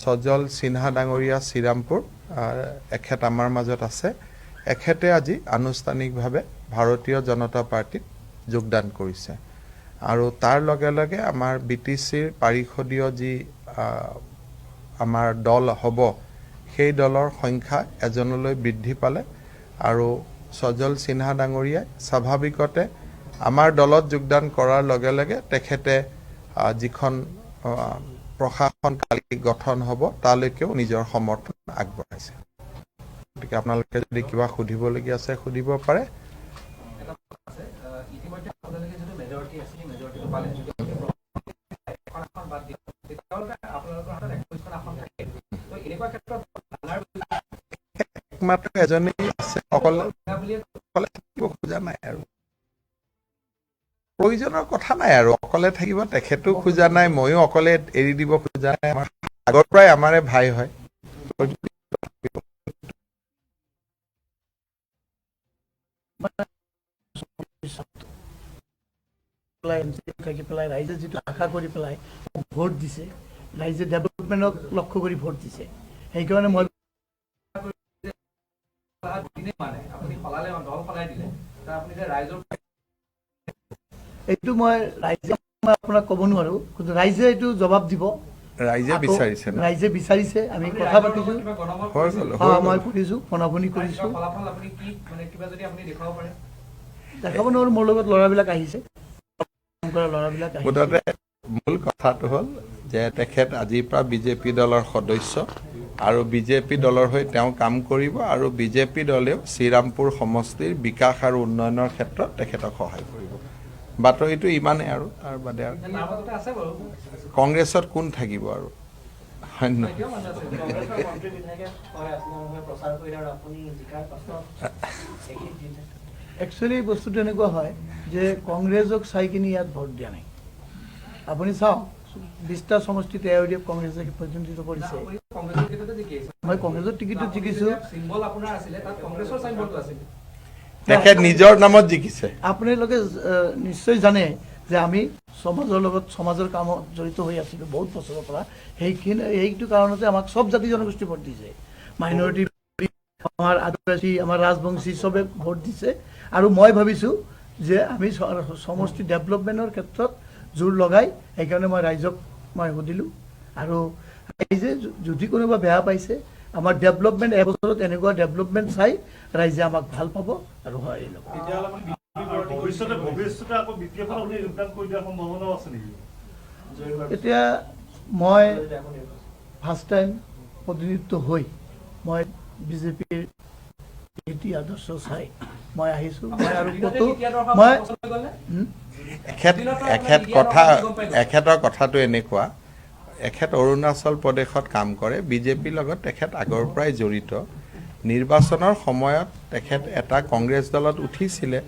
সজল সিনহা ডাঙৰীয়া শ্ৰীৰামপুৰ এখেত আমাৰ মাজত আছে। এখেতে আজি আনুষ্ঠানিকভাৱে ভাৰতীয় জনতা পাৰ্টিত যোগদান কৰিছে আৰু তাৰ লগে লগে আমাৰ BTCৰ পাৰিষদীয় যি আমাৰ দল হ'ব সেই দলৰ সংখ্যা এজনলৈ বৃদ্ধি পালে আৰু সজল সিনহা ডাঙৰীয়াই স্বাভাৱিকতে আমাৰ দলত যোগদান কৰাৰ লগে লগে তেখেতে যিখন প্ৰশাসন কালি গঠন হ'ব তালৈকেও নিজৰ সমৰ্থন আগবঢ়াইছে। গতিকে আপোনালোকে যদি কিবা সুধিবলগীয়া আছে সুধিব পাৰে। একমাত্ৰ এজনেই আছে, অকলে থাকিব খোজা নাই আৰু প্ৰয়োজনৰ কথা নাই আৰু অকলে থাকিব তেখেতো খোজা নাই, ময়ো অকলে এৰি দিব খোজা নাই। আমাৰ আগৰ পৰাই আমাৰে ভাই হয়। ৰাইজে যিটো আশা কৰি পেলাই ভোট দিছে, ৰাইজে ডেভেলপমেণ্টক লক্ষ্য কৰি ভোট দিছে, সেইকাৰণে মই এইটো মই আপোনাক ক'ব নোৱাৰো, কিন্তু ৰাইজে এইটো জবাব দিব। ৰাইজে বিচাৰিছে, ৰাইজে বিচাৰিছে, আমি কথা পাতিছো, মই কৰিছো, ফোনাফোনি কৰিছো। দেখাব নোৱাৰো, মোৰ লগত ল'ৰাবিলাক আহিছে। মুঠতে মূল কথাটো হ'ল যে তেখেত আজিৰ পৰা বিজেপি দলৰ সদস্য আৰু বিজেপি দলৰ হৈ তেওঁ কাম কৰিব আৰু বিজেপি দলেও শ্ৰীৰামপুৰ সমষ্টিৰ বিকাশ আৰু উন্নয়নৰ ক্ষেত্ৰত তেখেতক সহায় কৰিব। বাতৰিটো ইমানেই আৰু তাৰ বাদে আৰু কংগ্ৰেছত কোন থাকিব আৰু একচুৱেলি বস্তুটো এনেকুৱা হয় যে কংগ্ৰেছক চাই কিনি ইয়াত ভোট দিয়া নাই। আপুনি চাওক, 20টা সমষ্টিত AIUDF কংগ্ৰেছে প্ৰতিনিধিত্ব কৰিছে। মই কংগ্ৰেছৰ টিকেটত জিকিছো, তেখেত নিজৰ নামত জিকিছে। আপোনালোকে নিশ্চয় জানে যে আমি সমাজৰ লগত সমাজৰ কামত জড়িত হৈ আছিলোঁ বহুত বছৰৰ পৰা। সেইটো কাৰণতে আমাক চব জাতি জনগোষ্ঠী ভোট দিছে, মাইনৰিটি, আমাৰ আদিবাসী, আমাৰ ৰাজবংশী চবে ভোট দিছে। আৰু মই ভাবিছোঁ যে আমি সমষ্টি ডেভেলপমেণ্টৰ ক্ষেত্ৰত জোৰ লগাই, সেইকাৰণে মই ৰাইজক মই সুধিলোঁ। আৰু ৰাইজে যদি কোনোবা বেয়া পাইছে, আমাৰ ডেভেলপমেণ্ট এবছৰত এনেকুৱা ডেভেলপমেণ্ট চাই ৰাইজে আমাক ভাল পাব আৰু হয়। এতিয়া মই ফাৰ্ষ্ট টাইম প্ৰতিনিধিত্ব হৈ মই বিজেপিৰ নীতি আদৰ্শ চাই মই আহিছোঁ। মই আৰু ক'তো এখেতৰ কথাটো এনেকুৱা, এখেত অৰুণাচল প্ৰদেশত কাম কৰে, বিজেপিৰ লগত তেখেত আগৰ পৰাই জড়িত। নিৰ্বাচনৰ সময়ত তেখেত এটা কংগ্ৰেছ দলত উঠিছিলে,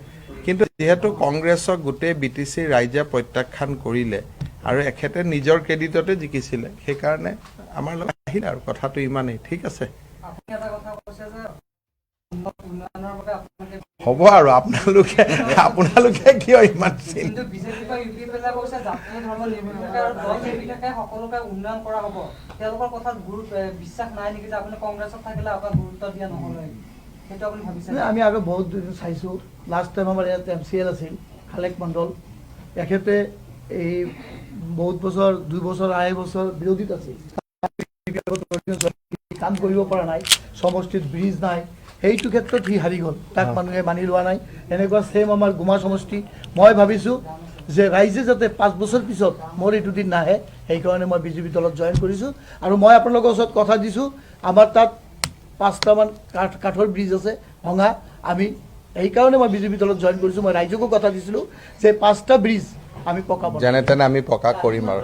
কিন্তু যিহেতু কংগ্ৰেছক গোটেই BTCৰ ৰাইজে প্ৰত্যাখ্যান কৰিলে আৰু এখেতে নিজৰ ক্ৰেডিটতে জিকিছিলে, সেইকাৰণে আমাৰ লগত আহিলে আৰু কথাটো ইমানেই। ঠিক আছে, হ'ব আৰু আপোনালোকে কিয় ইমান আমি আগত বহুত চাইছোঁ। লাষ্ট টাইম আমাৰ ইয়াত MCL আছিল খালেক মণ্ডল, তেখেতে এই বহুত বছৰ, 2 বছৰ 2.5 বছৰ বিৰোধীত আছিল, কাম কৰিব পৰা নাই, সমষ্টিত ব্ৰিজ নাই, সেইটো ক্ষেত্ৰত সি হাৰি গ'ল, তাক মানুহে মানি লোৱা নাই। এনেকুৱা ছেম আমাৰ গুমা সমষ্টি। মই ভাবিছোঁ যে ৰাইজে যাতে 5 বছৰ পিছত মোৰ এইটো দিন নাহে, সেইকাৰণে মই বিজেপি দলত জইন কৰিছোঁ। আৰু মই আপোনালোকৰ ওচৰত কথা দিছোঁ, আমাৰ তাত 5টামান কাঠৰ ব্ৰিজ আছে ভঙা, আমি সেইকাৰণে মই বিজেপি দলত জইন কৰিছোঁ। মই ৰাইজকো কথা দিছিলোঁ যে 5টা ব্ৰিজ আমি পকা, যেনে তেনে আমি পকা কৰিম আৰু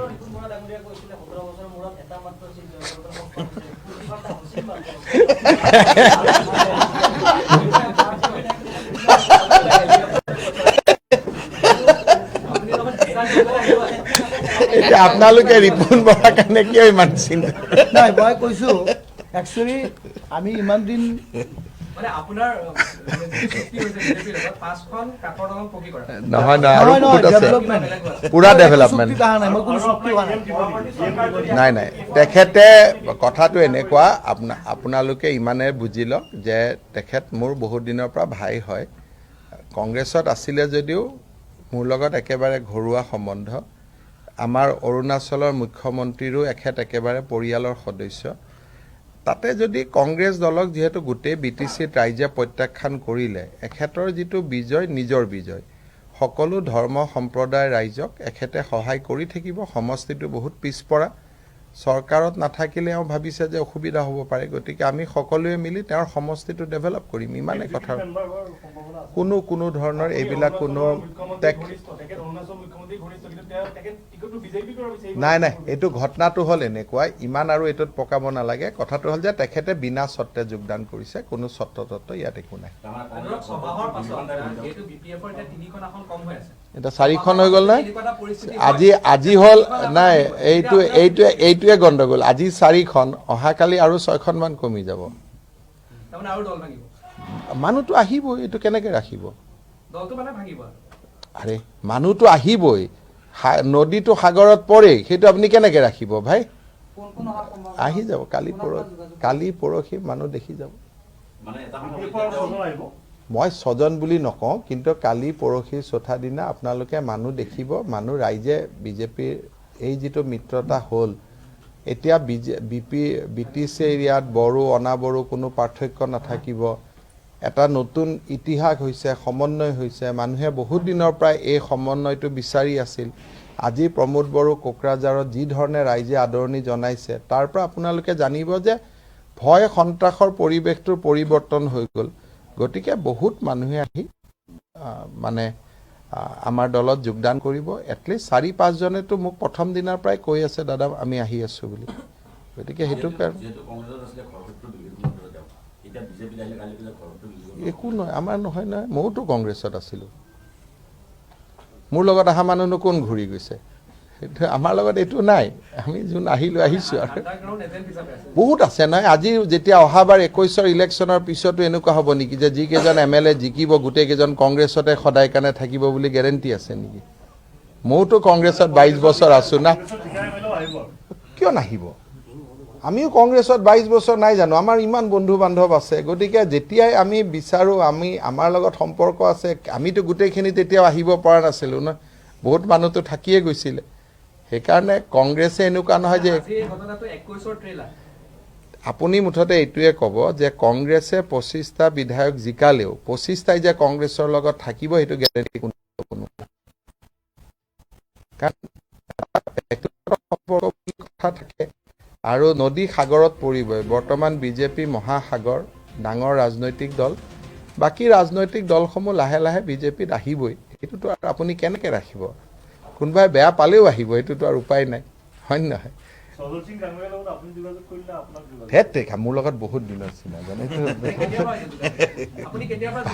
আপোনালোকে ৰিপুণ বৰাৰ কাৰণে কিয় ইমান চিন্তা? নাই, মই কৈছোঁ একচুৱেলি আমি ইমান দিন মানে আপোনাৰ চুক্তি হৈছে বিজেপিৰ লগত 5খন কাঠৰ দলং পকী কৰা নহয় নহয় আৰু বহুত আছে ডেভেলপমেণ্ট পুৰা ডেভেলপমেণ্ট চুক্তিত অহা নাই মই কোনো চুক্তি হোৱা নাই নাই তেখেতে কথাটো এনেকুৱা আপোনালোকে ইমানে বুজি লওক যে তেখেত মোৰ বহুত দিনৰ পৰা ভাই হয় কংগ্ৰেছত আছিলে যদিও মোৰ লগত একেবাৰে ঘৰুৱা সম্বন্ধ আমাৰ অৰুণাচলৰ মুখ্যমন্ত্ৰীৰো একেবাৰে পৰিয়ালৰ সদস্য তাতে যদি কংগ্ৰেছ দলক যেহেতু গোটেই বিটিচিত ৰাইজে প্ৰত্যাখ্যান কৰিলে এখেতৰ যিটো বিজয় নিজৰ বিজয় সকলো ধৰ্ম সম্প্ৰদায় ৰাইজক এখেতে সহায় কৰি থাকিব সমষ্টিটো বহুত পিছপৰা চৰকাৰত নাথাকিলে ভাবিছে যে অসুবিধা হ'ব পাৰে গতিকে আমি সকলোৱে মিলি তেওঁৰ সমষ্টিটো ডেভেলপ কৰিম ইমানে কথা কোনো ধৰণৰ এইবিলাক কোনো নাই এইটো ঘটনাটো হ'ল এনেকুৱা ইমান আৰু এইটোত পকাব নালাগে কথাটো হ'ল যে তেখেতে বিনা চৰ্তে যোগদান কৰিছে কোনো চৰ্ত ইয়াত একো নাই এটা 4খন হৈ গ'ল নাই আজি হ'ল নাই এইটোৱে গণ্ডগোল আজি 4খন অহাকালি আৰু 6খনমান কমি যাব মানুহটো আহিবই এইটো কেনেকে ৰাখিব আৰে মানুহটো আহিবই নদীটো সাগৰত পৰে সেইটো আপুনি কেনেকে ৰাখিব ভাই আহি যাব কালি পৰহি মানুহ দেখি যাব মই ছজন বুলি নকওঁ কিন্তু কালি পৰহি চৌথা দিনা আপোনালোকে মানুহ দেখিব মানুহ ৰাইজে বিজেপিৰ এই যিটো মিত্ৰতা হ'ল এতিয়া বিটিচি এৰিয়াত বড়ো অনাবড়ো কোনো পাৰ্থক্য নাথাকিব এটা নতুন ইতিহাস হৈছে সমন্বয় হৈছে মানুহে বহুত দিনৰ পৰা এই সমন্বয়টো বিচাৰি আছিল আজি প্ৰমোদ বড়ো কোকৰাঝাৰত যি ধৰণে ৰাইজে আদৰণি জনাইছে তাৰ পৰা আপোনালোকে জানিব যে ভয় সন্ত্ৰাসৰ পৰিৱেশটোৰ পৰিৱৰ্তন হৈ গ'ল গতিকে বহুত মানুহে আহি মানে আমাৰ দলত যোগদান কৰিব এটলিষ্ট 4-5 জনেতো মোক প্ৰথম দিনৰ পৰাই কৈ আছে দাদা আমি আহি আছো বুলি গতিকে সেইটো একো নহয় আমাৰ নহয় মইতো কংগ্ৰেছত আছিলোঁ মোৰ লগত অহা মানুহনো কোন ঘূৰি গৈছে সেইটো আমাৰ লগত এইটো নাই আমি যোন আহিছোঁ আৰু বহুত আছে নহয় আজি যেতিয়া অহাবাৰ 21ৰ ইলেকশ্যনৰ পিছতো এনেকুৱা হ'ব নেকি যে যিকেইজন MLA জিকিব গোটেইকেইজন কংগ্ৰেছতে সদায় কাৰণে থাকিব বুলি গেৰেণ্টি আছে নেকি মইতো কংগ্ৰেছত 22 বছৰ আছোঁ না কিয় নাহিব আমিও কংগ্ৰেছত 22 বছৰ নাই জানো আমাৰ ইমান বন্ধু বান্ধৱ আছে গতিকে যেতিয়াই আমি বিচাৰোঁ আমাৰ লগত সম্পৰ্ক আছে আমিতো গোটেইখিনি তেতিয়াও আহিব পৰা নাছিলোঁ না বহুত মানুহতো থাকিয়ে গৈছিলে সেইকাৰণে কংগ্ৰেছে এনেকুৱা নহয় যে আপুনি মুঠতে এইটোৱে ক'ব যে কংগ্ৰেছে 25টা বিধায়ক জিকালেও 25টাই যে কংগ্ৰেছৰ লগত থাকিব সেইটো গেৰেণ্টি কোনো কাৰণ সম্পৰ্ক কথা থাকে আৰু নদী সাগৰত পৰিবই বৰ্তমান বিজেপি মহাসাগৰ ডাঙৰ ৰাজনৈতিক দল বাকী ৰাজনৈতিক দলসমূহ লাহে লাহে বিজেপিত আহিবই সেইটোতো আৰু আপুনি কেনেকৈ ৰাখিব কোনোবাই বেয়া পালেও আহিব এইটোতো আৰু উপায় নাই হয় নহয় মোৰ লগত বহুত দিনৰ চিনা জানে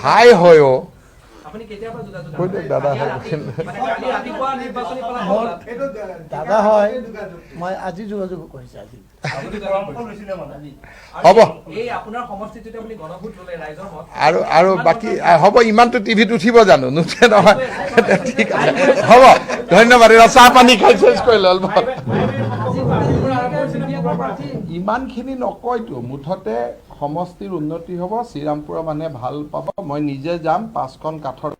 ভাই হয় দাদা হয় মই আজি যোগাযোগ কৰিছোঁ আজি হ'ব আৰু বাকী হ'ব ইমানটো টিভিত উঠিব জানো নুঠে নহয় ঠিক আছে হ'ব ধন্যবাদ চাহ পানী খাই চেঞ্জ কৰি ল'ল ইমানখিনি নকয়তো মুঠতে সমষ্টিৰ উন্নতি হ'ব শ্ৰীৰামপুৰৰ মানুহে ভাল পাব মই নিজে যাম 5খন কাঠৰ